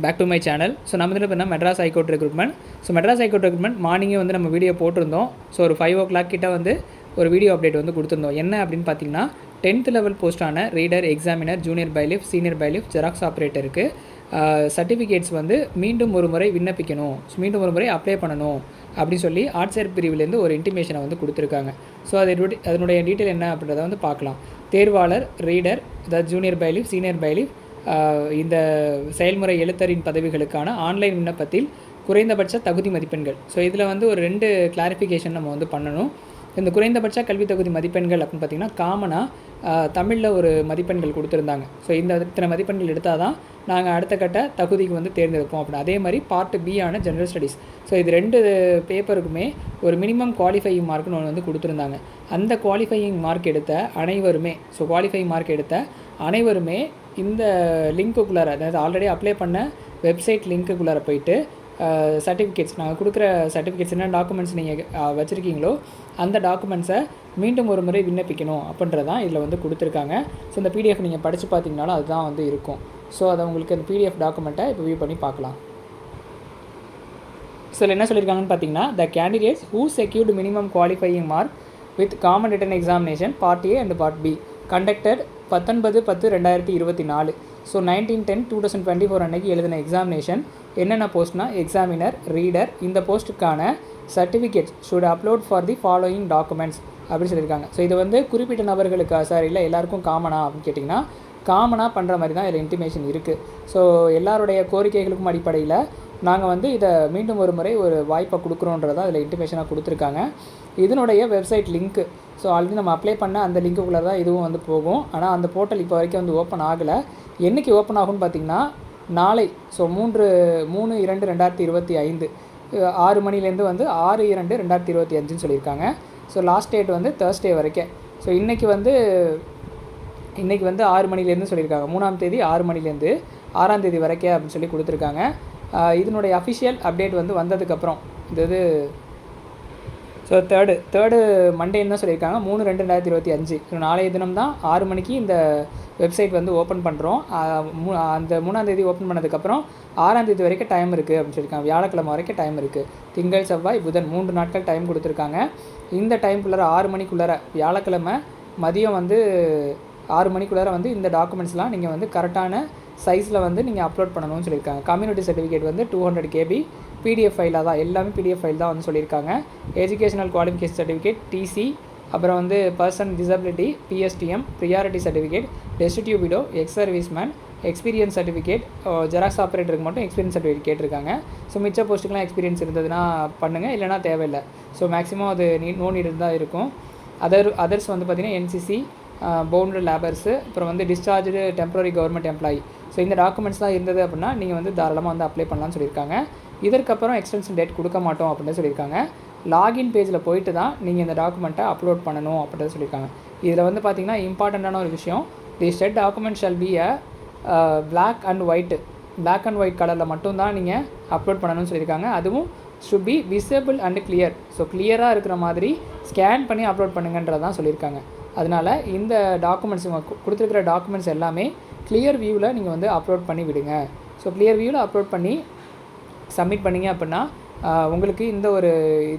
Back to my channel. So நம்ம இதில் பார்த்தீங்கன்னா Madras high court recruitment. So Madras high court recruitment மார்னிங்கே வந்து நம்ம வீடியோ போட்டிருந்தோம். ஸோ ஒரு 5 o'clock கிட்ட வந்து ஒரு வீடியோ அப்டேட் வந்து கொடுத்துருந்தோம். என்ன அப்படின்னு பார்த்தீங்கன்னா 10th லெவல் போஸ்ட்டான reader, examiner, junior bailiff, senior bailiff, xerox ஆப்ரேட்டருக்கு சர்டிஃபிகேட்ஸ் வந்து மீண்டும் ஒரு முறை விண்ணப்பிக்கணும், மீண்டும் ஒரு முறை அப்ளை பண்ணணும் அப்படின்னு சொல்லி ஆட்சியர் பிரிவிலேருந்து ஒரு இன்டிமேஷனை வந்து கொடுத்துருக்காங்க. ஸோ அதனுடைய டீட்டெயில் என்ன அப்படின்றத வந்து பார்க்கலாம். தேர்வாளர், ரீடர், அதாவது ஜூனியர் பைலிஃப், சீனியர் பைலிஃப், இந்த செயல்முறை எழுத்தரின் பதவிகளுக்கான ஆன்லைன் விண்ணப்பத்தில் குறைந்தபட்ச தகுதி மதிப்பெண்கள். ஸோ இதில் வந்து ஒரு 2 கிளாரிஃபிகேஷன் நம்ம வந்து பண்ணணும். இந்த குறைந்தபட்ச கல்வி தகுதி மதிப்பெண்கள் அப்படின்னு பார்த்திங்கன்னா காமனாக தமிழில் ஒரு மதிப்பெண்கள் கொடுத்துருந்தாங்க. ஸோ இத்தனை மதிப்பெண்கள் எடுத்தால் தான் நாங்கள் அடுத்த கட்ட தகுதிக்கு வந்து தேர்ந்தெடுப்போம் அப்படின்னு. அதே மாதிரி பார்ட் பி ஆன ஜென்ரல் ஸ்டடீஸ். ஸோ இது 2 பேப்பருக்குமே ஒரு மினிமம் குவாலிஃபையிங் மார்க்னு ஒன்று வந்து கொடுத்துருந்தாங்க. அந்த குவாலிஃபையிங் மார்க் எடுத்த அனைவருமே, ஸோ குவாலிஃபையிங் மார்க் எடுத்த அனைவருமே இந்த லிங்க்குள்ளார, அதாவது ஆல்ரெடி அப்ளை பண்ண வெப்சைட் லிங்க்குள்ளார போயிட்டு சர்டிஃபிகேட்ஸ், நாங்கள் கொடுக்குற சர்டிஃபிகேட்ஸ் என்ன டாக்குமெண்ட்ஸ் நீங்கள் வச்சுருக்கீங்களோ அந்த டாக்குமெண்ட்ஸை மீண்டும் ஒரு முறை விண்ணப்பிக்கணும் அப்படின்றதான் இதில் வந்து கொடுத்துருக்காங்க. ஸோ இந்த பிடிஎஃப் நீங்கள் படித்து பார்த்தீங்கனாலும் அதுதான் வந்து இருக்கும். ஸோ அதை உங்களுக்கு அந்த பிடிஎஃப் டாக்குமெண்ட்டை இப்போ வியூ பண்ணி பார்க்கலாம். ஸோ இதில் என்ன சொல்லியிருக்காங்கன்னு பார்த்தீங்கன்னா, the candidates who secured minimum qualifying mark with common written examination part A and part B conducted 19/10/2024. So 19/10/2024 அன்றைக்கி எழுதின எக்ஸாமினேஷன் என்னென்ன போஸ்ட்னா எக்ஸாமினர், ரீடர், இந்த போஸ்ட்டுக்கான certificates should upload for the following documents அப்படின்னு சொல்லியிருக்காங்க. ஸோ இது வந்து குறிப்பிட்ட நபர்களுக்கா சார், இல்லை எல்லாருக்கும் காமனா அப்படின்னு கேட்டிங்கன்னா காமனாக பண்ணுற மாதிரி தான் இதில் இன்டிமேஷன் இருக்குது. ஸோ எல்லாருடைய கோரிக்கைகளுக்கும் அடிப்படையில் நாங்கள் வந்து இதை மீண்டும் ஒரு முறை ஒரு வாய்ப்பை கொடுக்குறோன்றதான் இதில் இன்டிமேஷனாக கொடுத்துருக்காங்க. இதனுடைய வெப்சைட் லிங்க்கு, ஸோ ஆல்ரெடி நம்ம அப்ளை பண்ண அந்த லிங்க்குள்ளே தான் இதுவும் வந்து போகும். ஆனால் அந்த போர்ட்டல் இப்போ வரைக்கும் வந்து ஓப்பன் ஆகலை. என்றைக்கு ஓப்பன் ஆகும்னு பார்த்திங்கன்னா நாளை, ஸோ 3/2/2025 6 மணிலேருந்து வந்து 6/2/2025 சொல்லியிருக்காங்க. ஸோ லாஸ்ட் டேட் வந்து Thursday வரைக்கும். ஸோ இன்றைக்கி வந்து 6 மணிலேருந்து சொல்லியிருக்காங்க. 3ஆம் தேதி 6 மணிலேருந்து 6ஆம் தேதி வரைக்கும் அப்படின்னு சொல்லி கொடுத்துருக்காங்க. இதனுடைய அஃபிஷியல் அப்டேட் வந்து வந்ததுக்கப்புறம் இது ஸோ தேர்டு மண்டேன்னு தான் சொல்லியிருக்காங்க. 3/2/2025. ஸோ நாளைய தினம் தான் 6 மணிக்கு இந்த வெப்சைட் வந்து ஓப்பன் பண்ணுறோம். அந்த 3ஆம் தேதி ஓப்பன் பண்ணதுக்கப்புறம் 6ஆம் தேதி வரைக்கும் டைம் இருக்குது அப்படின்னு சொல்லியிருக்காங்க. வியாழக்கிழமை வரைக்கும் டைம் இருக்குது. திங்கள், செவ்வாய், புதன் 3 நாட்கள் டைம் கொடுத்துருக்காங்க. இந்த டைமுக்குள்ளார 6 மணிக்குள்ளார வியாழக்கிழமை மதியம் வந்து 6 மணிக்குள்ளார வந்து இந்த டாக்குமெண்ட்ஸ்லாம் நீங்கள் வந்து கரெக்டான சைஸில் வந்து நீங்கள் அப்லோட் பண்ணணும்னு சொல்லியிருக்காங்க. கம்யூனிட்டி சர்டிஃபிகேட் வந்து 200 KB பிடிஎஃப் ஃபைலாக தான், எல்லாமே பிடிஎஃப் ஃபைல் தான் வந்து சொல்லியிருக்காங்க. எஜுகேஷனல் குவாலிஃபிகேஷன் சர்டிஃபிகேட், டிசி, அப்புறம் வந்து person disability, PSTM, priority certificate, destitute widow, ex serviceman, experience certificate, xerox ஆப்ரேட்டருக்கு மட்டும் எக்ஸ்பீரியன்ஸ் சர்டிஃபிகேட் கேட்டிருக்காங்க. ஸோ மிச்ச போஸ்ட்டுக்கெலாம் எக்ஸ்பீரியன்ஸ் இருந்ததுன்னா பண்ணுங்கள், இல்லைனா தேவையில்லை. ஸோ மேக்ஸிமம் அது நோ நீடு தான் இருக்கும். அதர்ஸ் வந்து பார்த்திங்கன்னா என்சிசி, பவுண்டட் லேபர்ஸு, அப்புறம் வந்து discharge temporary government employee. So இந்த டாக்குமெண்ட்ஸ் தான் இருந்தது அப்படின்னா நீங்கள் வந்து தாராளமாக வந்து அப்ளை பண்ணலாம்னு சொல்லியிருக்காங்க. இதற்கப்புறம் எக்ஸ்டென்ஷன் டேட் கொடுக்க மாட்டோம் அப்படின்னு சொல்லியிருக்காங்க. லாகின் பேஜில் போயிட்டு தான் நீங்கள் இந்த டாக்குமெண்ட்டை அப்லோட் பண்ணணும் அப்படின்னு சொல்லியிருக்காங்க. இதில் வந்து பார்த்திங்கன்னா இம்பார்ட்டண்ட்டான ஒரு விஷயம், the stated document shall be black and white கலரில் மட்டும்தான் நீங்கள் அப்லோட் பண்ணணும்னு சொல்லியிருக்காங்க. அதுவும் should be visible and clear. So கிளியராக இருக்கிற மாதிரி ஸ்கேன் பண்ணி அப்லோட் பண்ணுங்கன்றதான் சொல்லியிருக்காங்க. அதனால் இந்த டாக்குமெண்ட்ஸ் கொடுத்துருக்கிற டாக்குமெண்ட்ஸ் எல்லாமே கிளியர் வியூவில் நீங்கள் வந்து அப்லோட் பண்ணி விடுங்க. ஸோ கிளியர் வியூவில் அப்லோட் பண்ணி சப்மிட் பண்ணிங்க அப்படின்னா உங்களுக்கு இந்த ஒரு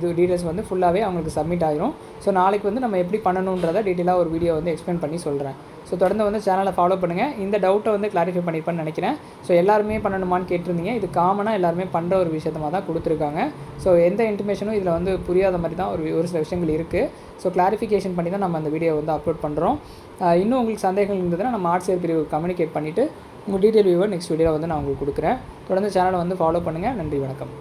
டீட்டெயில்ஸ் வந்து ஃபுல்லாகவே அவங்களுக்கு சப்மிட் ஆகிரும். ஸோ நாளைக்கு வந்து நம்ம எப்படி பண்ணணுன்றதை டீட்டெயிலாக ஒரு வீடியோ வந்து எக்ஸ்பிளைன் பண்ணி சொல்கிறேன். ஸோ தொடர்ந்து வந்து சேனலை ஃபாலோ பண்ணுங்கள். இந்த டவுட்டை வந்து கிளாரிஃபை பண்ணியிருப்பேன்னு நினைக்கிறேன். ஸோ எல்லாருமே பண்ணணுமான்னு கேட்டிருந்தீங்க. இது காமனாக எல்லாருமே பண்ணுற ஒரு விஷயத்தமாக தான் கொடுத்துருக்காங்க. ஸோ எந்த இன்ஃபர்மேஷனும் இதில் வந்து புரியாத மாதிரி தான் ஒரு சில விஷயங்கள் இருக்குது. ஸோ கிளாரிஃபிகேஷன் பண்ணி தான் நம்ம அந்த வீடியோ வந்து அப்லோட் பண்ணுறோம். இன்னும் உங்களுக்கு சந்தேகங்கள் இருந்ததுன்னா நம்ம ஆட்சியர் பிரிவு கம்யூனிகேட் பண்ணிவிட்டு உங்கள் டீட்டெயில் வியூவை நெக்ஸ்ட் வீடியோவில் வந்து நான் உங்களுக்கு கொடுக்குறேன். தொடர்ந்து சேனலை வந்து ஃபாலோ பண்ணுங்கள். நன்றி, வணக்கம்.